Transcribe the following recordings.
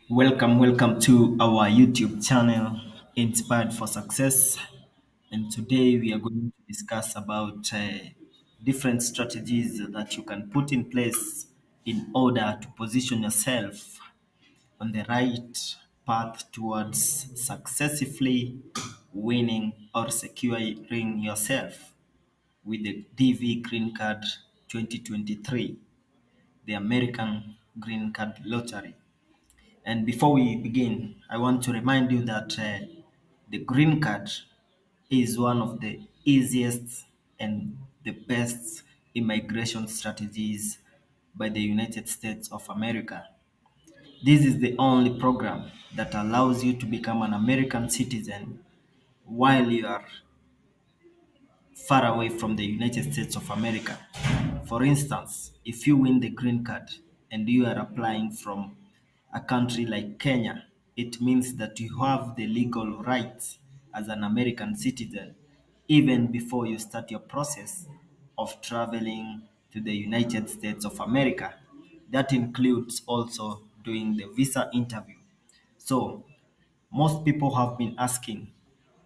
Welcome to our YouTube channel, Inspired for Success. And today we are going to discuss about different strategies that you can put in place in order to position yourself on the right path towards successfully winning or securing yourself with the DV Green Card 2023, the American Green Card Lottery. And before we begin, I want to remind you that the green card is one of the easiest and the best immigration strategies by the United States of America. This is the only program that allows you to become an American citizen while you are far away from the United States of America. For instance, if you win the green card and you are applying from a country like Kenya, it means that you have the legal rights as an American citizen even before you start your process of traveling to the United States of America. That includes also doing the visa interview. So, most people have been asking,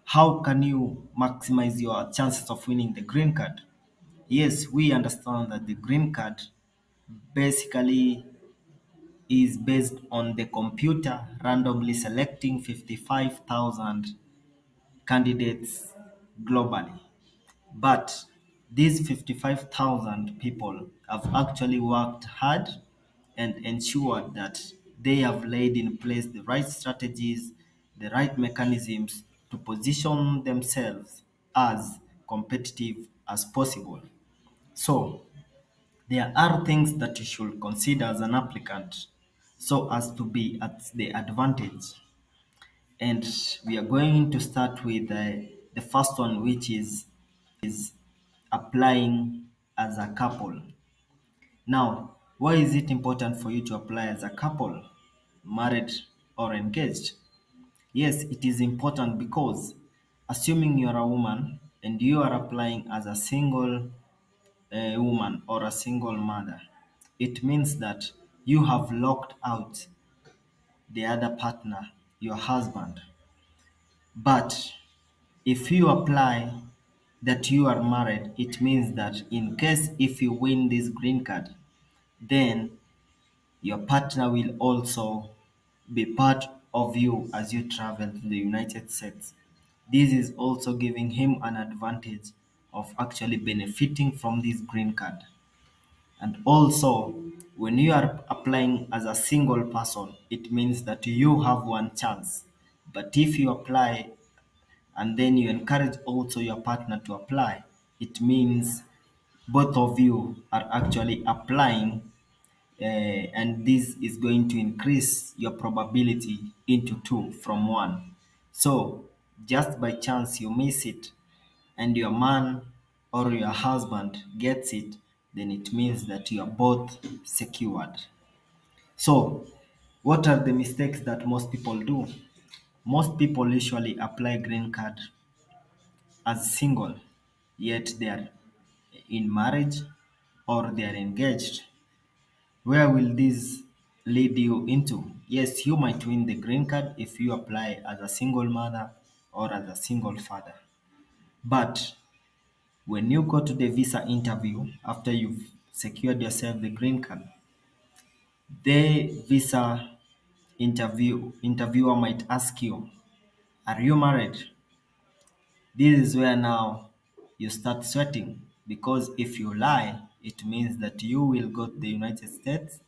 how can you maximize your chances of winning the green card? Yes, we understand that the green card basically is based on the computer randomly selecting 55,000 candidates globally. But these 55,000 people have actually worked hard and ensured that they have laid in place the right strategies, the right mechanisms to position themselves as competitive as possible. So, there are things that you should consider as an applicant so as to be at the advantage. And we are going to start with the first one, which is applying as a couple. Now, why is it important for you to apply as a couple, married or engaged? Yes, it is important because assuming you are a woman and you are applying as a single woman or a single mother, it means that you have locked out the other partner, your husband. But if you apply that you are married, it means that in case if you win this green card, then your partner will also be part of you as you travel to the United States. This is also giving him an advantage of actually benefiting from this green card. And also, when you are applying as a single person, it means that you have one chance. But if you apply and then you encourage also your partner to apply, it means both of you are actually applying, and this is going to increase your probability into two from one. So, just by chance you miss it, and your man or your husband gets it, then it means that you are both secured. So, what are the mistakes that most people do? Most people usually apply green card as single, yet they are in marriage or they are engaged. Where will this lead you into? Yes, you might win the green card if you apply as a single mother or as a single father. But when you go to the visa interview after you've secured yourself the green card, the visa interviewer might ask you, are you married? This is where now you start sweating because if you lie, it means that you will go to the United States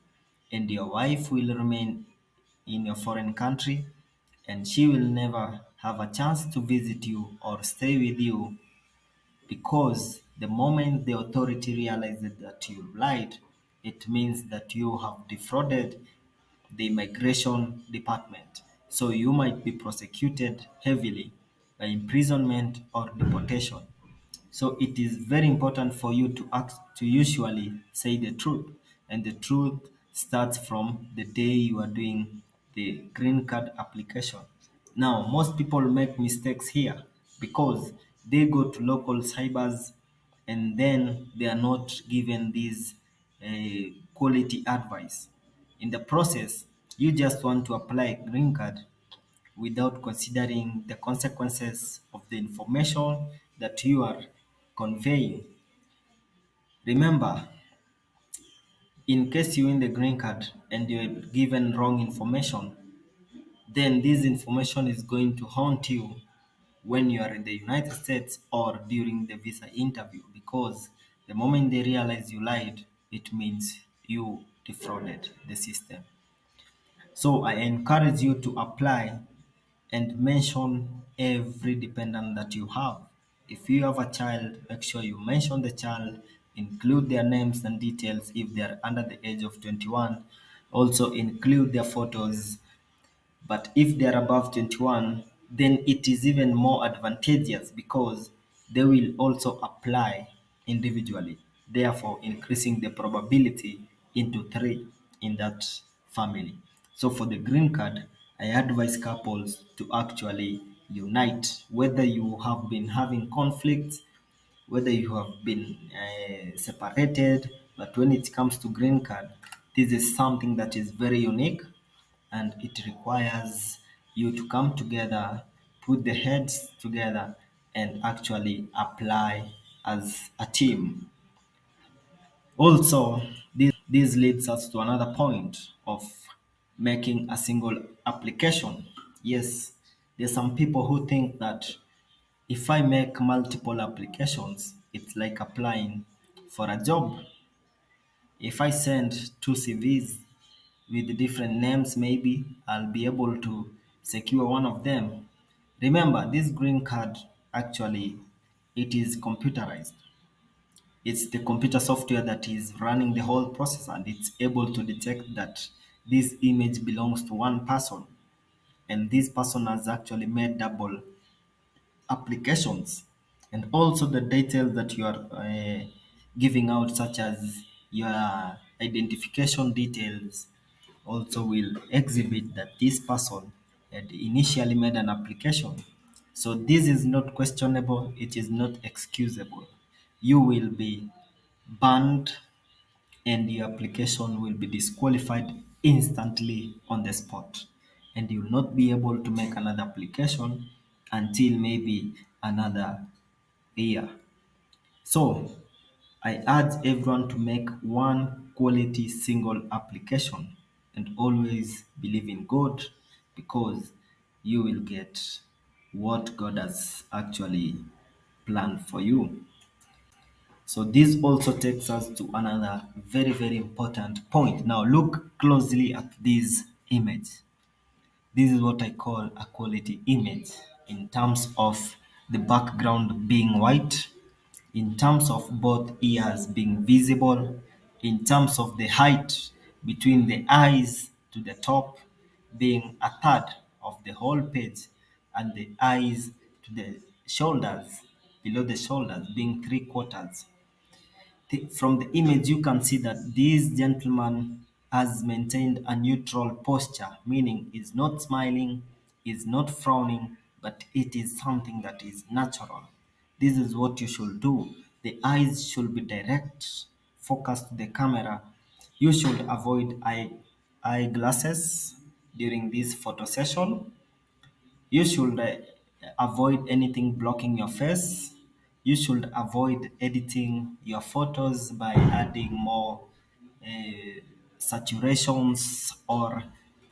and your wife will remain in your foreign country and she will never have a chance to visit you or stay with you because the moment the authority realizes that you lied, it means that you have defrauded the immigration department. So you might be prosecuted heavily by imprisonment or deportation. So it is very important for you to act to usually say the truth. And the truth starts from the day you are doing the green card application. Now, most people make mistakes here because they go to local cybers and then they are not given this quality advice. In the process, You just want to apply a green card without considering the consequences of the information that you are conveying. Remember, in case you win the green card and you're given wrong information, then this information is going to haunt you when you are in the United States or during the visa interview, because the moment they realize you lied, it means you defrauded the system. So I encourage you to apply and mention every dependent that you have. If you have a child, make sure you mention the child, include their names and details if they are under the age of 21. Also include their photos, but if they are above 21, then it is even more advantageous because they will also apply individually, therefore increasing the probability into three in that family. So for the green card, I advise couples to actually unite, whether you have been having conflicts, whether you have been separated, but when it comes to green card, this is something that is very unique and it requires you to come together, put the heads together, and actually apply as a team. Also, this leads us to another point of making a single application. Yes, there's some people who think that if I make multiple applications, it's like applying for a job. If I send two CVs with different names, maybe I'll be able to secure one of them. Remember, this green card actually it is computerized. It's the computer software that is running the whole process and it's able to detect that this image belongs to one person and this person has actually made double applications, and also the details that you are giving out, such as your identification details, also will exhibit that this person had initially made an application. So this is not questionable, it is not excusable. You will be banned and your application will be disqualified instantly on the spot. And you will not be able to make another application until maybe another year. So I urge everyone to make one quality single application and always believe in God, because you will get what God has actually planned for you. So this also takes us to another very, very important point. Now look closely at this image. This is what I call a quality image in terms of the background being white, in terms of both ears being visible, in terms of the height between the eyes to the top being a third of the whole page, and the eyes to the shoulders, below the shoulders, being three quarters. From the image, you can see that this gentleman has maintained a neutral posture, meaning is not smiling, is not frowning, but it is something that is natural. This is what you should do. The eyes should be direct, focused to the camera. You should avoid eyeglasses during this photo session. You should avoid anything blocking your face. You should avoid editing your photos by adding more saturations or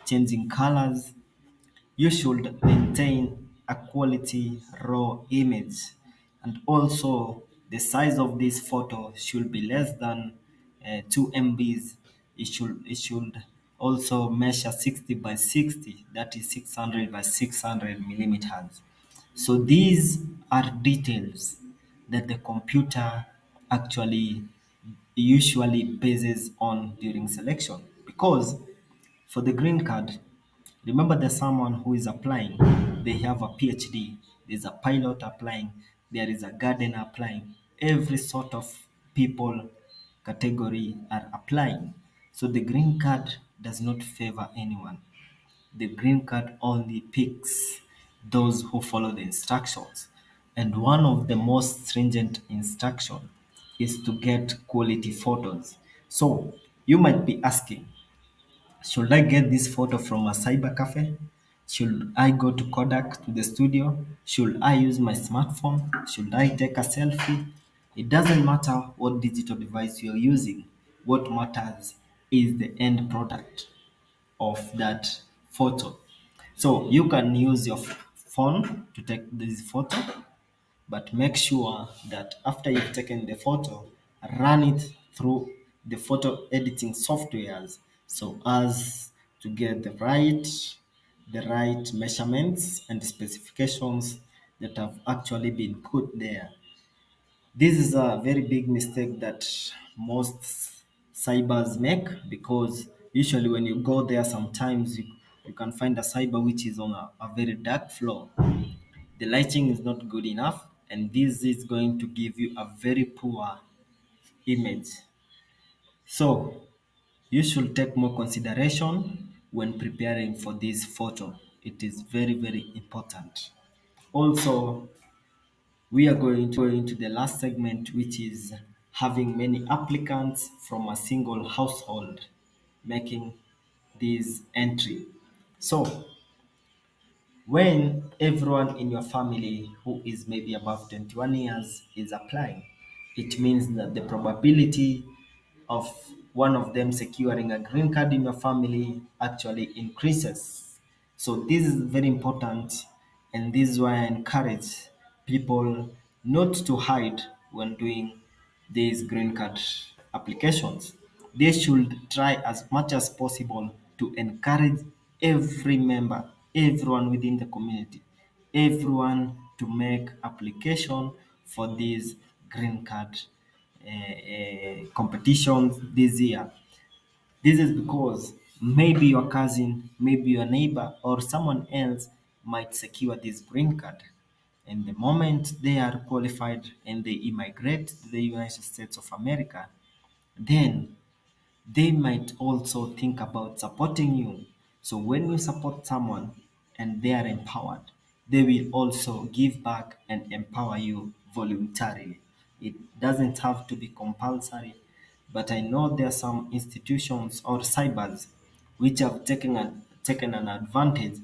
changing colors. You should maintain a quality raw image, and also the size of this photo should be less than 2 MBs. It should also measure 60 by 60, that is 600 by 600 millimeters. So these are details that the computer actually usually bases on during selection, because for the green card, remember there's someone who is applying, they have a PhD, there's a pilot applying, there is a gardener applying, every sort of people category are applying. So the green card does not favor anyone. The green card only picks those who follow the instructions. And one of the most stringent instruction is to get quality photos. So you might be asking, Should I get this photo from a cyber cafe? Should I go to Kodak to the studio? Should I use my smartphone? Should I take a selfie? It doesn't matter what digital device you're using. What matters is the end product of that photo. So you can use your phone to take this photo, but make sure that after you've taken the photo, run it through the photo editing softwares so as to get the right measurements and specifications that have actually been put there. This is a very big mistake that most cybers make, because usually when you go there, sometimes you can find a cyber which is on a very dark floor. The lighting is not good enough, and this is going to give you a very poor image. So you should take more consideration when preparing for this photo. It is very, very important. Also, we are going to the last segment, which is having many applicants from a single household making this entry. So when everyone in your family who is maybe above 21 years is applying, it means that the probability of one of them securing a green card in your family actually increases. So this is very important, and this is why I encourage people not to hide when doing these green card applications. They should try as much as possible to encourage every member, everyone within the community, everyone to make application for these green card competitions this year. This is because maybe your cousin, maybe your neighbor, or someone else might secure this green card. And the moment they are qualified and they immigrate to the United States of America, then they might also think about supporting you. So when you support someone and they are empowered, they will also give back and empower you voluntarily. It doesn't have to be compulsory, but I know there are some institutions or cybers which have taken an advantage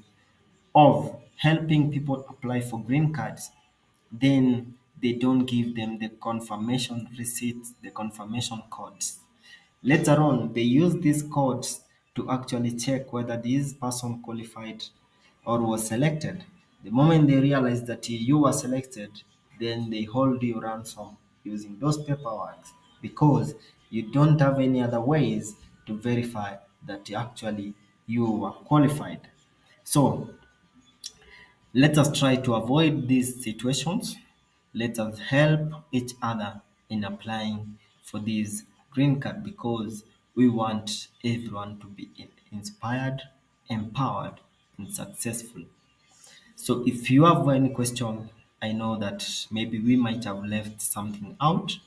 of helping people apply for green cards. Then they don't give them the confirmation receipts, the confirmation codes. Later on, they use these codes to actually check whether this person qualified or was selected. The moment they realize that you were selected, then they hold you ransom using those paperwork, because you don't have any other ways to verify that actually you were qualified. So let us try to avoid these situations. Let us help each other in applying for this green card, because we want everyone to be inspired, empowered, and successful. So if you have any question, I know that maybe we might have left something out,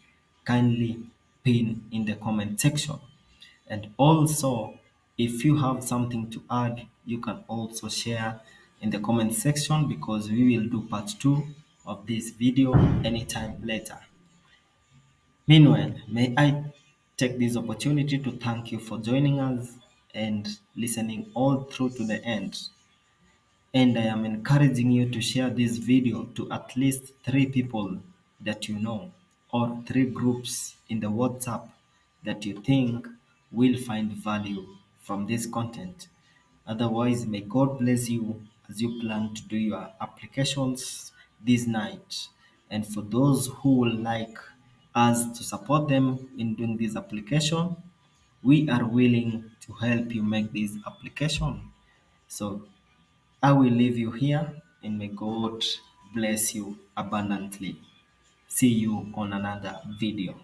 kindly pin in the comment section. And also, if you have something to add, you can also share in the comment section, because we will do part 2 of this video anytime later. Meanwhile, may I take this opportunity to thank you for joining us and listening all through to the end. And I am encouraging you to share this video to at least 3 people that you know, or 3 groups in the WhatsApp that you think will find value from this content. Otherwise, may God bless you as you plan to do your applications this night. And for those who would like us to support them in doing this application, we are willing to help you make this application. So I will leave you here, and may God bless you abundantly. See you on another video.